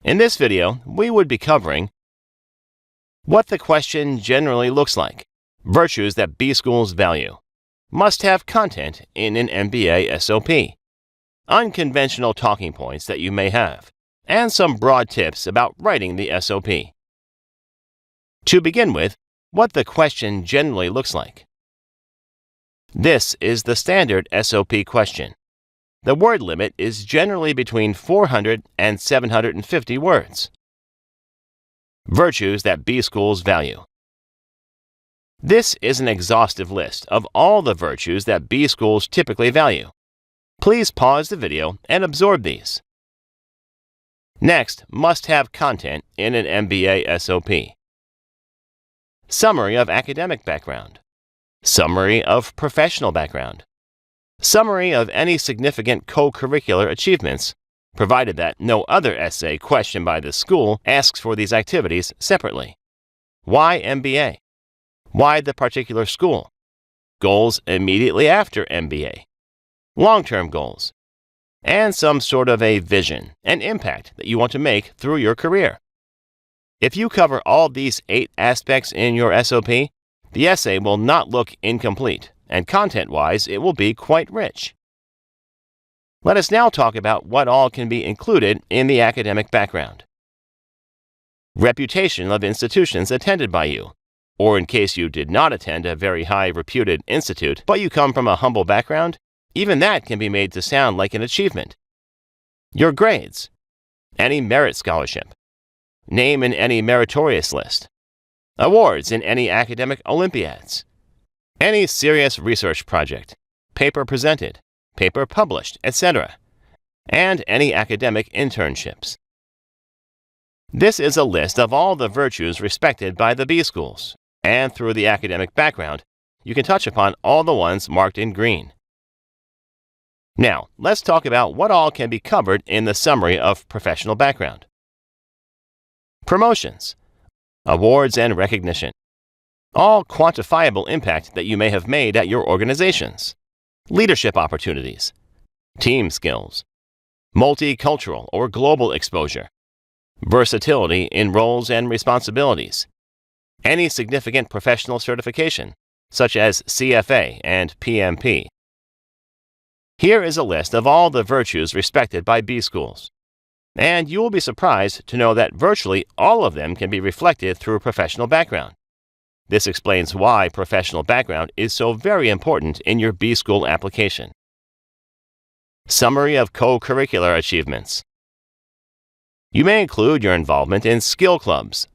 In this video, we would be covering what the question generally looks like, virtues that B schools value, must-have content in an MBA SOP, unconventional talking points that you may have, and some broad tips about writing the SOP. To begin with, what the question generally looks like. This is the standard SOP question. The word limit is generally between 400 and 750 words. Virtues that B schools value. This is an exhaustive list of all the virtues that B schools typically value. Please pause the video and absorb these. Next, must-have content in an MBA SOP. Summary of academic background. Summary of professional background. Summary of any significant co-curricular achievements, provided that no other essay questioned by the school asks for these activities separately. Why MBA? Why the particular school? Goals immediately after MBA. Long-term goals. And some sort of a vision and impact that you want to make through your career. If you cover all these 8 aspects in your SOP, the essay will not look incomplete, and content-wise, it will be quite rich. Let us now talk about what all can be included in the academic background. Reputation of institutions attended by you, or in case you did not attend a very high-reputed institute, but you come from a humble background, even that can be made to sound like an achievement. Your grades, any merit scholarship, name in any meritorious list, awards in any academic olympiads, any serious research project, paper presented, paper published, etc., and any academic internships. This is a list of all the virtues respected by the B schools, and through the academic background, you can touch upon all the ones marked in green. Now, let's talk about what all can be covered in the summary of professional background. Promotions, awards and recognition. All quantifiable impact that you may have made at your organizations. Leadership opportunities. Team skills. Multicultural or global exposure. Versatility in roles and responsibilities. Any significant professional certification, such as CFA and PMP. Here is a list of all the virtues respected by B schools. And you will be surprised to know that virtually all of them can be reflected through professional background. This explains why professional background is so very important in your B school application. Summary of co-curricular achievements. You may include your involvement in skill clubs,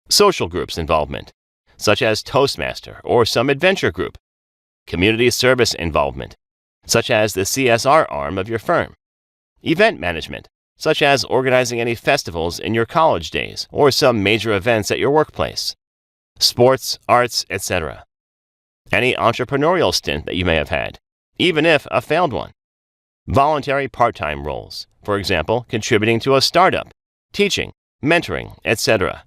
social groups involvement, such as Toastmaster or some adventure group, community service involvement, such as the CSR arm of your firm, event management, such as organizing any festivals in your college days or some major events at your workplace, sports, arts, etc. Any entrepreneurial stint that you may have had, even if a failed one. Voluntary part-time roles, for example, contributing to a startup, teaching, mentoring, etc.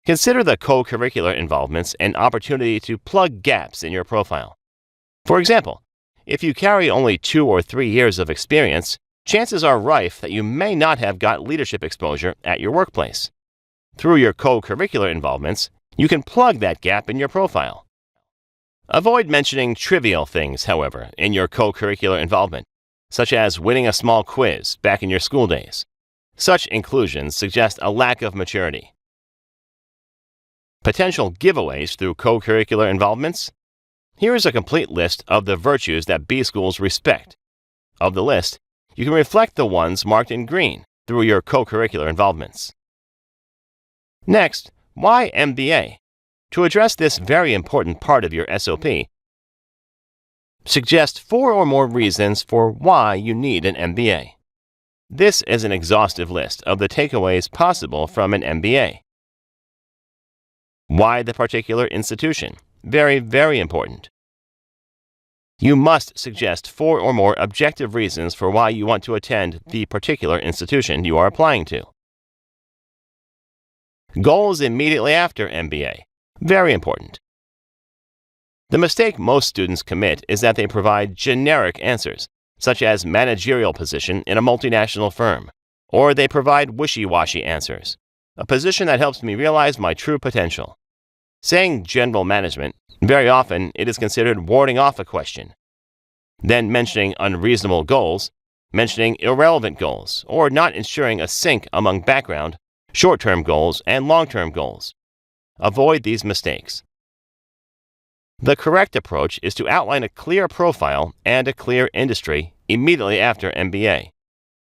Consider the co-curricular involvements an opportunity to plug gaps in your profile. For example, if you carry only 2 or 3 years of experience, chances are rife that you may not have got leadership exposure at your workplace. Through your co-curricular involvements, you can plug that gap in your profile. Avoid mentioning trivial things, however, in your co-curricular involvement, such as winning a small quiz back in your school days. Such inclusions suggest a lack of maturity. Potential giveaways through co-curricular involvements. Here is a complete list of the virtues that B schools respect. Of the list, you can reflect the ones marked in green through your co-curricular involvements. Next, why MBA? To address this very important part of your SOP, suggest 4 or more reasons for why you need an MBA. This is an exhaustive list of the takeaways possible from an MBA. Why the particular institution? Very, very important. You must suggest 4 or more objective reasons for why you want to attend the particular institution you are applying to. Goals immediately after MBA. Very important. The mistake most students commit is that they provide generic answers, such as managerial position in a multinational firm, or they provide wishy-washy answers, a position that helps me realize my true potential. Saying general management, very often it is considered warding off a question. Then mentioning unreasonable goals, mentioning irrelevant goals, or not ensuring a sync among background, short-term goals, and long-term goals. Avoid these mistakes. The correct approach is to outline a clear profile and a clear industry immediately after MBA.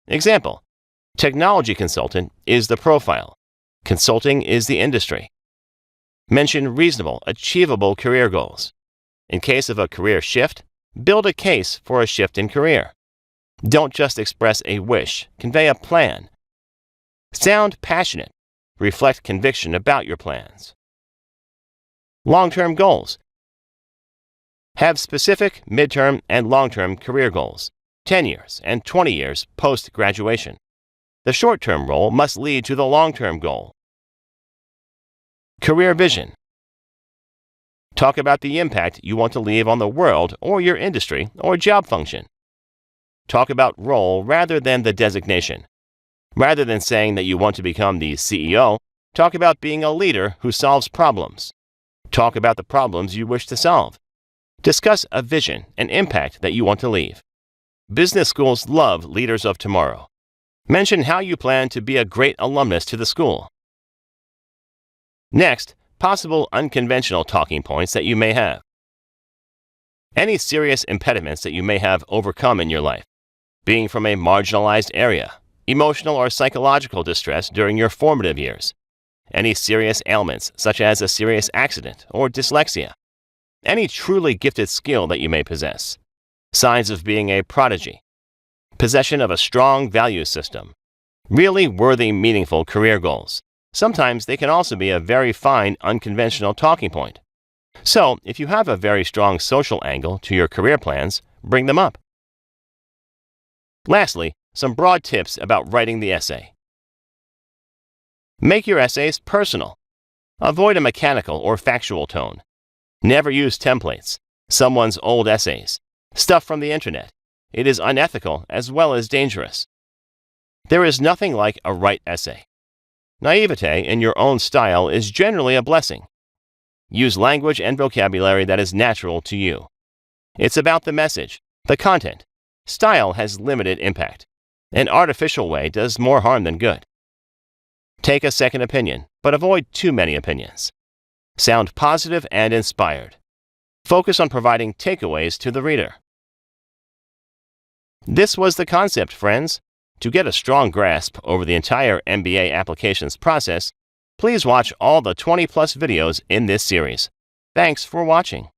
Example: technology consultant is the profile. Consulting is the industry. Mention reasonable, achievable career goals. In case of a career shift, build a case for a shift in career. Don't just express a wish, convey a plan. Sound passionate. Reflect conviction about your plans. Long-term goals. Have specific, midterm, and long-term career goals, 10 years and 20 years post-graduation. The short-term role must lead to the long-term goal. Career vision. Talk about the impact you want to leave on the world or your industry or job function. Talk about role rather than the designation. Rather than saying that you want to become the CEO, talk about being a leader who solves problems. Talk about the problems you wish to solve. Discuss a vision and impact that you want to leave. Business schools love leaders of tomorrow. Mention how you plan to be a great alumnus to the school. Next, possible unconventional talking points that you may have. Any serious impediments that you may have overcome in your life. Being from a marginalized area, emotional or psychological distress during your formative years. Any serious ailments such as a serious accident or dyslexia. Any truly gifted skill that you may possess. Signs of being a prodigy. Possession of a strong value system. Really worthy, meaningful career goals. Sometimes they can also be a very fine, unconventional talking point. So, if you have a very strong social angle to your career plans, bring them up. Lastly, some broad tips about writing the essay. Make your essays personal. Avoid a mechanical or factual tone. Never use templates, someone's old essays, stuff from the internet. It is unethical as well as dangerous. There is nothing like a right essay. Naivete in your own style is generally a blessing. Use language and vocabulary that is natural to you. It's about the message, the content. Style has limited impact. An artificial way does more harm than good. Take a second opinion, but avoid too many opinions. Sound positive and inspired. Focus on providing takeaways to the reader. This was the concept, friends. To get a strong grasp over the entire MBA applications process, please watch all the 20+ videos in this series. Thanks for watching.